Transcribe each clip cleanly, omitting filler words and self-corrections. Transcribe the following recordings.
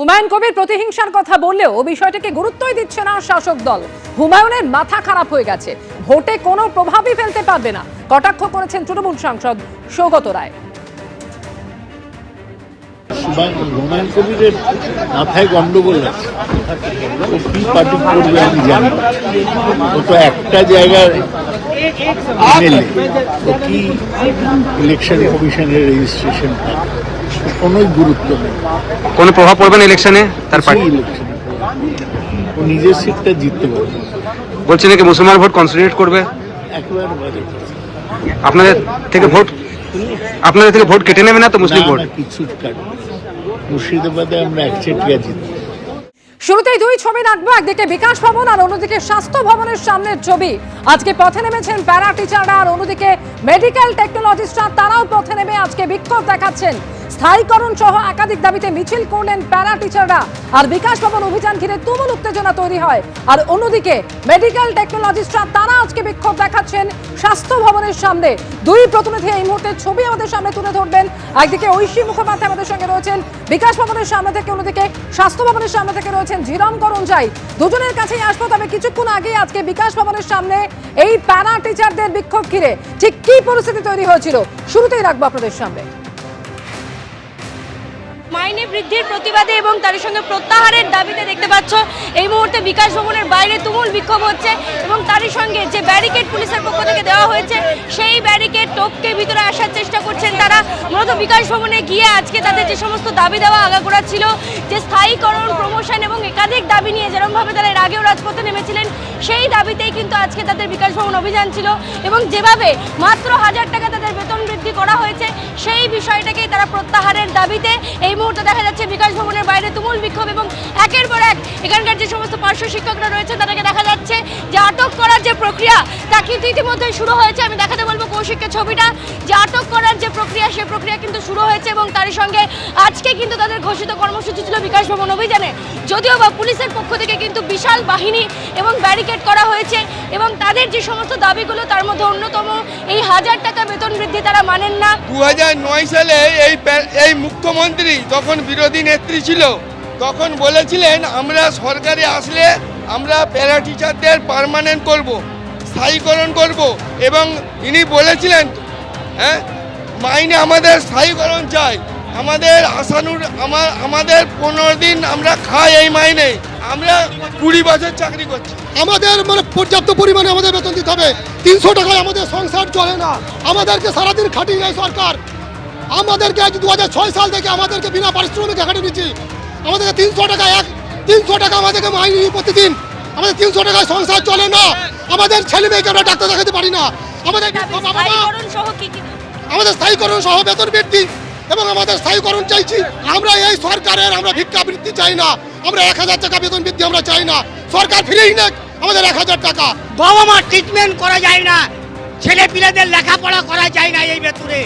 হুমায়ুন কবির প্রতিহিংসার কথা বললেও বিষয়টাকে গুরুত্বই দিচ্ছে না শাসক দল। হুমায়ুনের মাথা খারাপ হয়ে গেছে, ভোটে কোনো প্রভাবই ফেলতে পারবে না, কটাক্ষ করেছেন তৃণমূল সাংসদ সৌগত রায়। হুমায়ুন কবিরের মাথায় গন্ডগোল আছে, ও কি পার্টি করবে আমি জানি। ও তো একটা জায়গার এমএলএ, ও কি ইলেকশন কমিশনের রেজিস্ট্রেশন কোনোই গুরুত্ব নেই। কোনো প্রভাব পড়বে না ইলেকশনে? তার পার্টি ইলেকশনে ও নিজের সিটটা জিততে পারবে। বলছে নাকি মুসলমান ভোট কনসেন্ট্রেট করবে। একেবারে বাজে কথা। আপনাদের থেকে ভোট কেটে নেবে না তো মুসলিম ভোট? কিছু কাটবে। মুর্শিদাবাদে আমরা একচেটিয়া জিতবো। শুরুতেই দুই ছবি রাখবো, একদিকে বিকাশ ভবন আর অন্যদিকে স্বাস্থ্য ভবনের সামনের ছবি। আজকে পথে নেমেছেন প্যারা টিচাররা, আর অন্যদিকে মেডিকেল টেকনোলজিস্টরা, তারাও পথে নেমে আজকে বিক্ষোভ দেখাচ্ছেন। স্থায়ীকরণ সহ একাধিক দাবিতে মিছিল করলেন প্যারা টিচাররা, আর বিকাশ ভবন অভিযান ঘিরে তুমুল উত্তেজনা তৈরি হয়। আর অন্যদিকে মেডিকেল টেকনোলজিস্টরা, তারা আজকে বিক্ষোভ দেখাচ্ছেন স্বাস্থ্য ভবনের সামনে। দুই প্রতিনিধি এই মুহূর্তে ছবি আমাদের সামনে তুলে ধরবেন। একদিকে ঐশী মুখোপাধ্যায় আমাদের সঙ্গে রয়েছেন বিকাশ ভবনের সামনে থেকে, অন্যদিকে স্বাস্থ্য ভবনের সামনে থেকে রয়েছেন ঝিরম করঞ্জাই। দুজনের কাছেই আসবো, তবে কিছুক্ষণ আগে আজকে বিকাশ ভবনের সামনে এই প্যারা টিচারদের বিক্ষোভ ঘিরে ঠিক কি পরিস্থিতি তৈরি হয়েছিল শুরুতেই রাখবো আপনাদের সামনে। মাইনে বৃদ্ধির প্রতিবাদে এবং তার সঙ্গে প্রত্যাহারের দাবিতে দেখতে পাচ্ছ এই মুহূর্তে বিকাশ ভবনের বাইরে তুমুল বিক্ষোভ হচ্ছে, এবং তারই সঙ্গে যে ব্যারিকেড পুলিশের পক্ষ থেকে দেওয়া হয়েছে সেই ব্যারিকেড টপকে ভিতরে আসার চেষ্টা করছেন তারা। মূলত বিকাশ ভবনে গিয়ে আজকে তাদের যে সমস্ত দাবি দেওয়া আগাগোড়া ছিল, যে স্থায়ীকরণ, প্রমোশন এবং একাধিক দাবি নিয়ে যেরকমভাবে তারা এর আগেও রাজপথে নেমেছিলেন, সেই দাবিতেই কিন্তু আজকে তাদের বিকাশ ভবন অভিযান ছিল। এবং যেভাবে মাত্র 1000 টাকা তাদের বেতন বৃদ্ধি করা হয়েছে, সেই বিষয়টাকেই তারা প্রত্যাহারের দাবিতে এই মুহূর্তে দেখা যাচ্ছে বিকাশ ভবনের বাইরে তুমুল বিক্ষোভ। এবং একের পর এক এখানকার যে সমস্ত পার্শ্ব শিক্ষকরা রয়েছে তাদেরকে দেখা যাচ্ছে যে আটক করার যে প্রক্রিয়া তা কিন্তু ইতিমধ্যে শুরু হয়েছে। আমি দেখাতে বলবো কৌশিককে ছবিটা, যে আটক করার যে প্রক্রিয়া সে প্রক্রিয়া কিন্তু শুরু হয়েছে। এবং তারই সঙ্গে আজকে কিন্তু তাদের ঘোষিত কর্মসূচি ছিল বিকাশ ভবন অভিযানে, যদিও বা পুলিশের পক্ষ থেকে কিন্তু বিশাল বাহিনী এবং ব্যারিকেড করা হয়েছে। এবং তাদের যে সমস্ত দাবিগুলো তার মধ্যে অন্যতম এই 1000 টাকা বেতন বৃদ্ধি তারা মানেন না। 2009 সালে এই মুখ্যমন্ত্রী তখন বিরোধী নেত্রী ছিল, তখন বলেছিলেন আমরা সরকারে আসলে আমরা প্যারা টিচারদের পার্মানেন্ট করব, স্থায়ীকরণ করব। এবং তিনি বলেছিলেন মাইনে আমাদের স্থায়ীকরণ চাই, আমাদের আমাদের 15 দিন আমরা খাই এই মাইনে, আমরা 20 বছর চাকরি করছি। আমাদের পর্যাপ্ত পরিমাণে আমাদের বেতন দিতে হবে। 300 টাকায় আমাদের সংসার চলে না, আমাদেরকে সারাদিন খাটিয়ে নেয় সরকার। আমাদেরকে আজ 2006 সাল থেকে আমাদেরকে বিনা পারিশ্রমিকে খাটিয়ে নিচ্ছি। আমাদেরকে 300 টাকা আমাদেরকে মাইনে প্রতিদিন, আমাদের 300 টাকায় সংসার চলে না। আমাদের ছেলে মেয়েকে আমরা ডাক্তার দেখাতে পারি না। আমাদের স্থায়ীকরণ সহ বেতন বৃদ্ধি এবং আমাদের স্থায়ীকরণ চাইছি আমরা। এই সরকারের আমরা ভিক্ষা বৃদ্ধি চাই না, আমরা 1000 টাকা বেতন বৃদ্ধি আমরা চাই না। সরকার ফিরেই নেক আমাদের 1000 টাকা। বাবা মা ট্রিটমেন্ট করা যায় না, ছেলে পিলেদের লেখাপড়া করা যায় না এই বেতনে।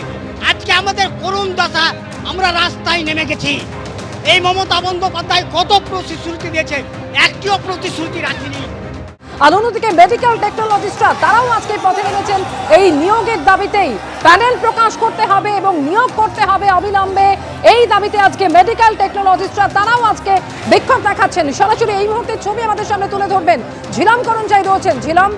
আজকে আমাদের করুণ দশা, আমরা রাস্তায় নেমে গেছি। এই মমতা বন্দ্যোপাধ্যায় কত প্রতিশ্রুতি দিয়েছে, একটিও প্রতিশ্রুতি রাখেনি। আর অন্যদিকে মেডিকেল টেকনোলজিস্টরা, তারাও আজকে পথে নেমেছেন এই নিয়োগের দাবিতেই। প্যানেল প্রকাশ করতে হবে এবং নিয়োগ করতে হবে অবিলম্বে, এই দাবিতে আজকে মেডিকেল টেকনোলজিস্টরা, তারাও আজকে বিক্ষোভ দেখাচ্ছেন। সরাসরি এই মুহূর্তে ছবি আমাদের সামনে তুলে ধরবেন ঝিলম করঞ্জাই রয়েছেন। ঝিলম,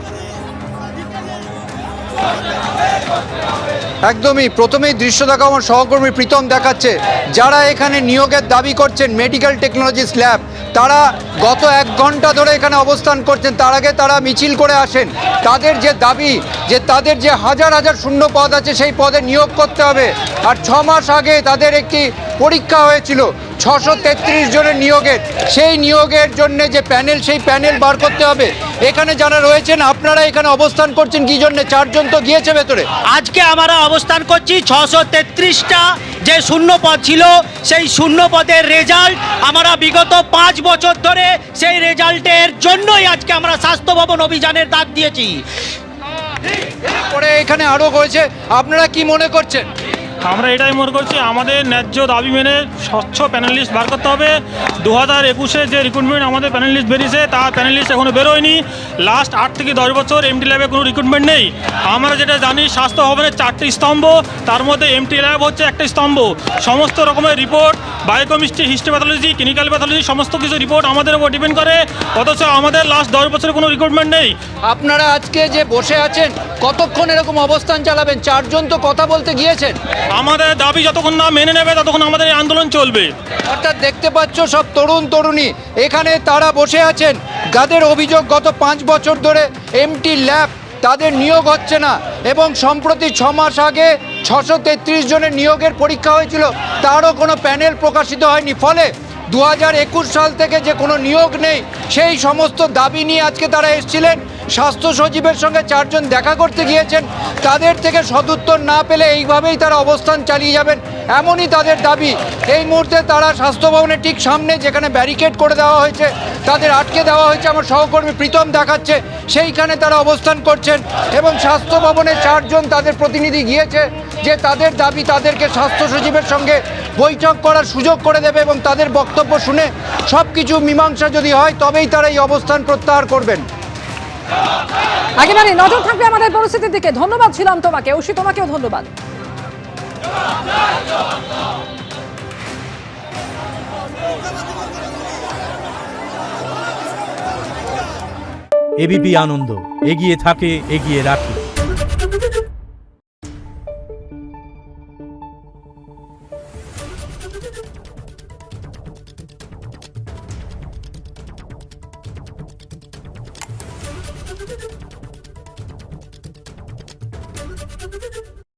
একদমই প্রথমেই দৃশ্য দেখা আমার সহকর্মী প্রীতম দেখাচ্ছে, যারা এখানে নিয়োগের দাবি করছেন মেডিকেল টেকনোলজিস্ট ল্যাব, তারা গত 1 ঘন্টা ধরে এখানে অবস্থান করছেন। তার আগে তারা মিছিল করে আসেন। তাদের যে দাবি, যে তাদের যে হাজার হাজার শূন্য পদ আছে সেই পদে নিয়োগ করতে হবে। আর 6 মাস আগে তাদের একটি পরীক্ষা হয়েছিল 633 জনের নিয়োগের, সেই নিয়োগের জন্য যে প্যানেল, সেই প্যানেল বার করতে হবে। এখানে যারা রয়েছেন, আপনারা এখানে অবস্থান করছেন কি জন্য? 4 জন তো গিয়েছে ভেতরে। আজকে আমরা অবস্থান করছি 633টা যে শূন্য পদ ছিল, সেই শূন্য পদের রেজাল্ট আমরা বিগত 5 বছর ধরে সেই রেজাল্টের জন্যই আজকে আমরা স্বাস্থ্য ভবন অভিযানের ডাক দিয়েছি। পরে এখানে আরো হয়েছে, আপনারা কি মনে করছেন? আমরা এটাই মনে করছি আমাদের ন্যায্য দাবি মেনে স্বচ্ছ প্যানেল লিস্ট বার করতে হবে। 2021-এ যে রিক্রুটমেন্ট আমাদের প্যানেল লিস্ট বেরিয়েছে তার প্যানেল লিস্ট এখনো বেরোয়নি। লাস্ট 8 থেকে 10 বছর এমটি ল্যাবে কোনো রিক্রুটমেন্ট নেই। আমরা যেটা জানি স্বাস্থ্য ভবনের 4টি স্তম্ভ, তার মধ্যে এমটি ল্যাব হচ্ছে একটা স্তম্ভ। সমস্ত রকমের report, biochemistry, histopathology, clinical pathology, সমস্ত কিছু রিপোর্ট আমাদের উপর ডিপেন্ড করে, অথচ আমাদের লাস্ট 10 বছরে কোনো রিক্রুটমেন্ট নেই। আপনারা আজকে যে বসে আছেন কতক্ষণ এরকম অবস্থান চালাবেন? 4 জন তো কথা বলতে গিয়েছেন। আমাদের দাবি যতক্ষণ না মেনে নেবে ততক্ষণ আমাদের এই আন্দোলন চলবে। অর্থাৎ দেখতে পাচ্ছ সব তরুণ তরুণী এখানে তারা বসে আছেন, যাদের অভিযোগ গত 5 বছর ধরে এমটি ল্যাব তাদের নিয়োগ হচ্ছে না এবং সম্প্রতি 6 মাস আগে 633 জনের নিয়োগের পরীক্ষা হয়েছিল, তারও কোনো প্যানেল প্রকাশিত হয়নি। ফলে 2021 সাল থেকে যে কোনো নিয়োগ নেই, সেই সমস্ত দাবি নিয়ে আজকে তারা এসেছিলেন। স্বাস্থ্য সচিবের সঙ্গে 4 জন দেখা করতে গিয়েছেন, তাদের থেকে সদুত্তর না পেলে এইভাবেই তারা অবস্থান চালিয়ে যাবেন, এমনই তাদের দাবি। এই মুহূর্তে তারা স্বাস্থ্য ভবনের ঠিক সামনে যেখানে ব্যারিকেড করে দেওয়া হয়েছে, তাদের আটকে দেওয়া হয়েছে, আমার সহকর্মী প্রীতম দেখাচ্ছে, সেইখানে তারা অবস্থান করছেন। এবং স্বাস্থ্য ভবনে 4 জন তাদের প্রতিনিধি গিয়েছে যে তাদের দাবি তাদেরকে স্বাস্থ্য সচিবের সঙ্গে বৈঠক করার সুযোগ করে দেবে এবং তাদের বক্তব্য শুনে সব কিছু মীমাংসা যদি হয় তবেই তারা এই অবস্থান প্রত্যাহার করবেন। একেবারে নজর থাকবে আমাদের পরিস্থিতির দিকে। ধন্যবাদ ছিলাম তোমাকে, ঐশী তোমাকেও ধন্যবাদ। এবিপি আনন্দ, এগিয়ে থাকে, এগিয়ে রাখে।